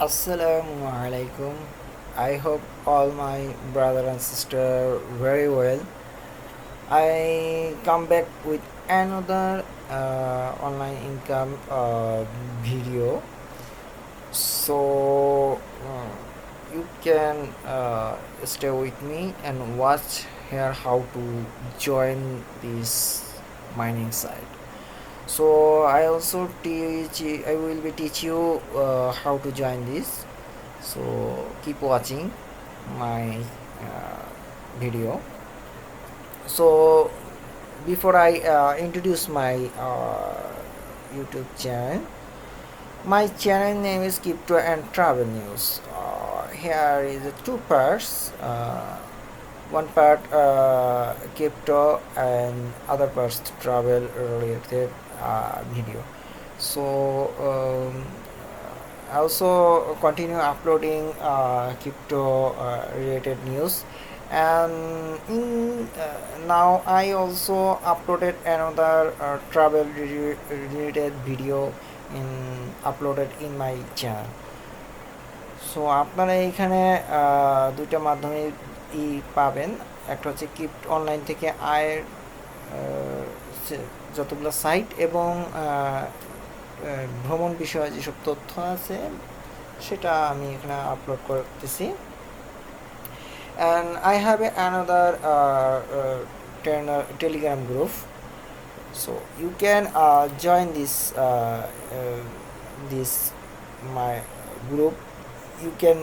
Assalamu alaikum. I hope all my brother and sister very well. I come back with another online income video. So you can stay with me and watch here how to join this mining site. So I also I will be teach you how to join this. So keep watching my video. So before I introduce my YouTube channel, my channel name is Crypto and Travel News. Here is two parts. One part crypto and other parts travel related video. So I also continue uploading crypto related news, and now I also uploaded another travel related video uploaded in my channel. So আপনারা এখানে দুইটা মাধ্যমে পাবেন। একটা হচ্ছে crypto online থেকে আয়ের যতগুলো সাইট এবং ভ্রমণ বিষয়ে যেসব তথ্য আছে সেটা আমি এখানে আপলোড করতেছি। And I have another Telegram group, so you can join this my group. You can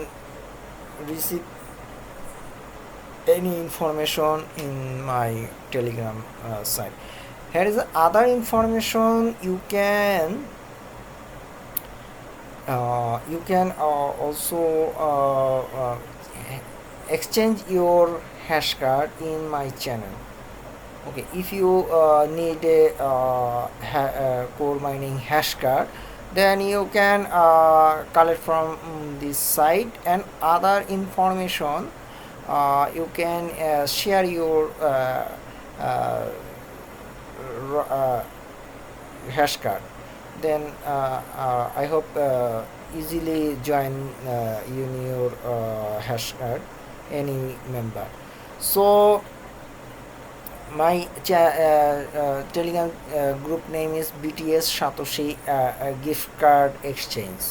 receive any information in my Telegram site. Here is other information. You can also exchange your hash card in my channel. Okay, if you need a core mining hash card, then you can collect from this site, and other information you can share your hash card. Then I hope easily join in your hash card any member. So my Telegram group name is BTS Satoshi gift card exchange.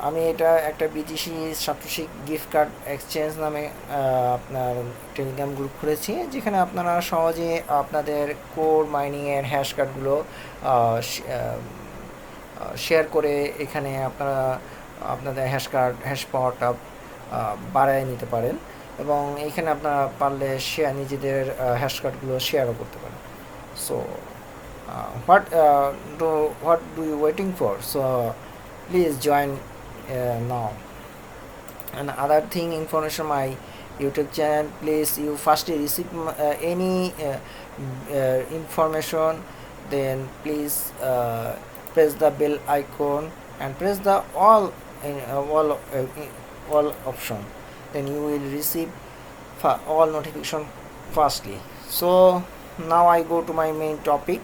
আমি এটা একটা BTC satoshi gift card exchange নামে আপনার Telegram group খুলেছি, যেখানে আপনারা সহজে আপনাদের কোর মাইনিংয়ের হ্যাশ কার্ডগুলো শেয়ার করে এখানে আপনারা আপনাদের হ্যাশ পাওয়ারটা বাড়ায় নিতে পারেন, এবং এখানে আপনারা পারলে নিজেদের হ্যাশ কার্ডগুলো শেয়ারও করতে পারেন। So what do you waiting for? So please join now. And other thing information, my YouTube channel, please you firstly receive any information, then please press the bell icon and press the all option, then you will receive all notification fastly. So now I go to my main topic.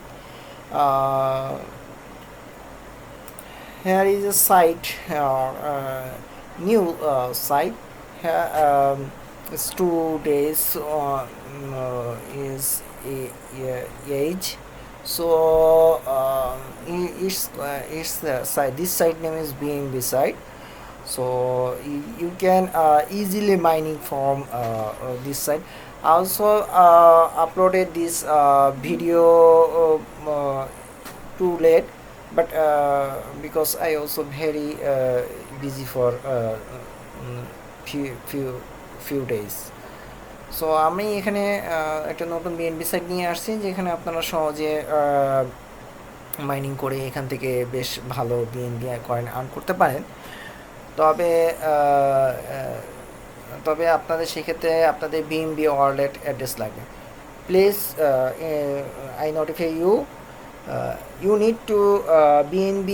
Here is a site, new site. Here it's 2 days is age. So it's site. This site name is BnB Site. So you can easily mining from this site. Also uploaded this video too late, but because I also very busy for few days. So আমি এখানে একটা নতুন BNB site নিয়ে আসছি, যেখানে আপনারা সহজে mining করে এখান থেকে বেশ ভালো বিএনবি কয়েন আর্ন করতে পারেন। তবে আপনাদের সেক্ষেত্রে আপনাদের BnB ওয়ালেট অ্যাড্রেস লাগবে। Please I notify you, you need to BnB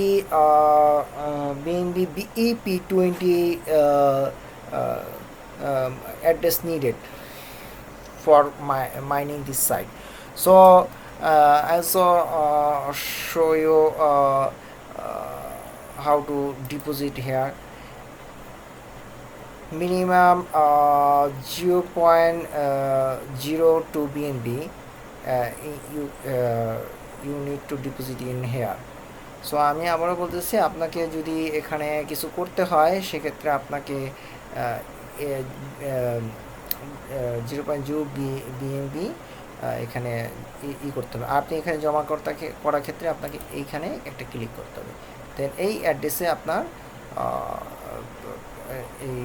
BEP20 address needed for mining this site. So I also show you how to deposit here. Minimum 0.02 BnB you need to deposit in here. So আমি আবারও বলতেছি, আপনাকে যদি এখানে কিছু করতে হয় সেক্ষেত্রে আপনাকে 0.0 BnB এখানে করতে হবে। আপনি এখানে জমা করার ক্ষেত্রে আপনাকে এইখানে একটা ক্লিক করতে হবে, দেন এই অ্যাড্রেসে আপনার এই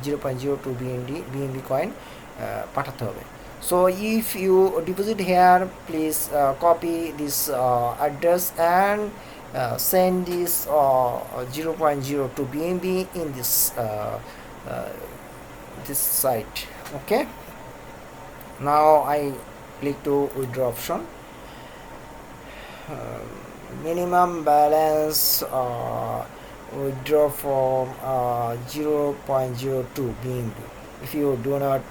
0.02 BnB কয়েন পাঠাতে হবে। So if you deposit here, please copy this address and send this 0.02 BnB in this this site. Okay, now I click to withdraw option. Minimum balance withdraw from 0.02 BnB. If you do not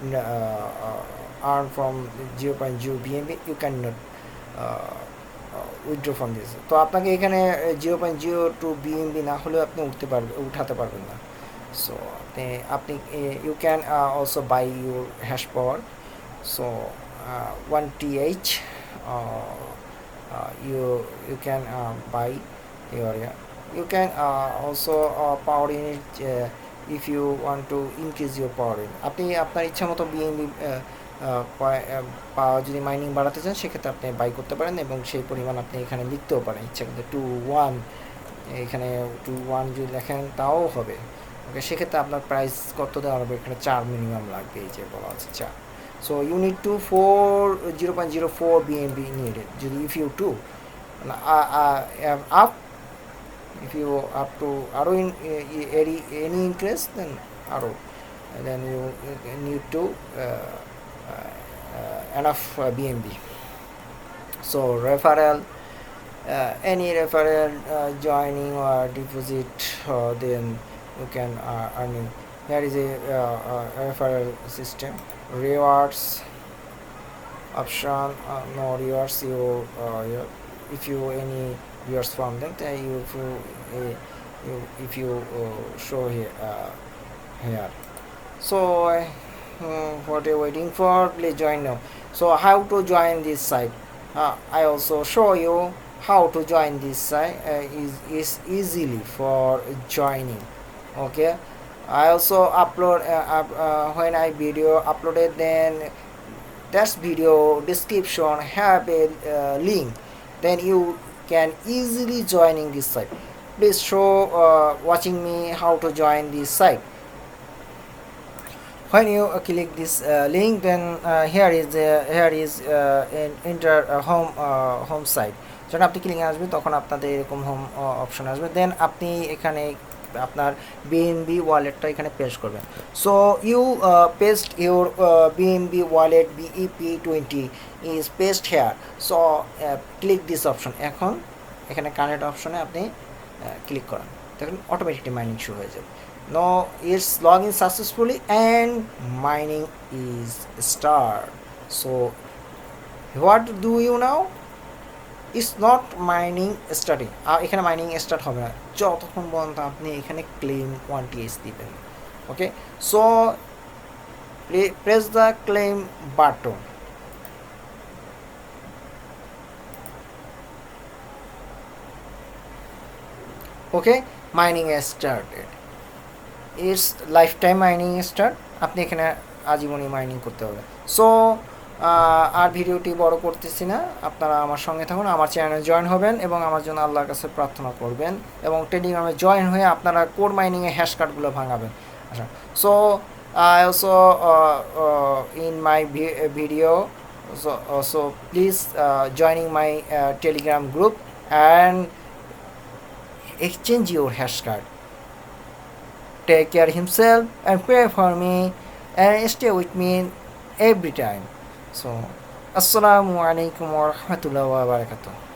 earn from 0.0 BnB, you cannot withdraw from this. তো আপনাকে এখানে 0.02 BnB না হলেও আপনি উঠাতে পারবেন না। So আপনি you can also buy your hash power. So 1th you can buy your you can also power unit if you want to increase your power unit. আপনি আপনার ইচ্ছা মতো BnB যদি মাইনিং বাড়াতে চান সেক্ষেত্রে আপনি বাই করতে পারেন এবং সেই পরিমাণ আপনি এখানে লিখতেও পারেন ইচ্ছা করতে 2.1 এখানে 2.1 যদি লেখেন তাও হবে। ওকে, সেক্ষেত্রে আপনার প্রাইস কত দেওয়া হবে, এখানে 4 মিনিমাম লাগবে, এই যে বলা আছে 4। So you need to 0.04 BnB needed. যদি if you do up, if you up to arrow in any interest, then arrow, and then you need to enough BnB. So referral, any referral joining or deposit, then you can earning. Here is a referral system. Rewards option, no rewards. If you any rewards from them, then if you show here. So what are you waiting for? Please join now. So how to join this site? I also show you how to join this site. Is easily for joining. Okay, I also upload when I video uploaded, then that video description have a link, then you can easily joining this site. Please show watching me how to join this site. When you click this link, then here is an enter home site. যখন আপনি click আসবে তখন আপনাদের এরকম home option আসবে, দেন আপনি এখানে আপনার BnB ওয়ালেটটা এখানে পেস্ট করবেন। So you paste your BnB wallet BEP20 is paste here. So click this option. এখন এখানে কানেক্ট অপশনে আপনি ক্লিক করেন, দেখুন অটোমেটিকলি মাইনিং শুরু হয়ে যাবে। Now it's logging successfully and mining is start. So what do you now? It's not mining starting. এখানে মাইনিং স্টার্ট হবে না যতক্ষণ পর্যন্ত আপনি এখানে ক্লেম 1th দিবেন। Okay, so press the claim button. Okay, mining started. It's life time mining start. আপনি এখানে আজীবনই মাইনিং করতে হবে। সো আর ভিডিওটি বড় করতেছি না, আপনারা আমার সঙ্গে থাকুন, আমার চ্যানেলে জয়েন হবেন এবং আমার জন্য আল্লাহর কাছে প্রার্থনা করবেন এবং টেলিগ্রামে জয়েন হয়ে আপনারা কোর মাইনিংয়ে হ্যাশ কার্ডগুলো ভাঙাবেন। আচ্ছা, so I also in my video, so please joining my Telegram group and exchange your hash card. Take care himself and pray for me and stay with me every time. So, assalamu alaikum wa rahmatullahi wa barakatuh.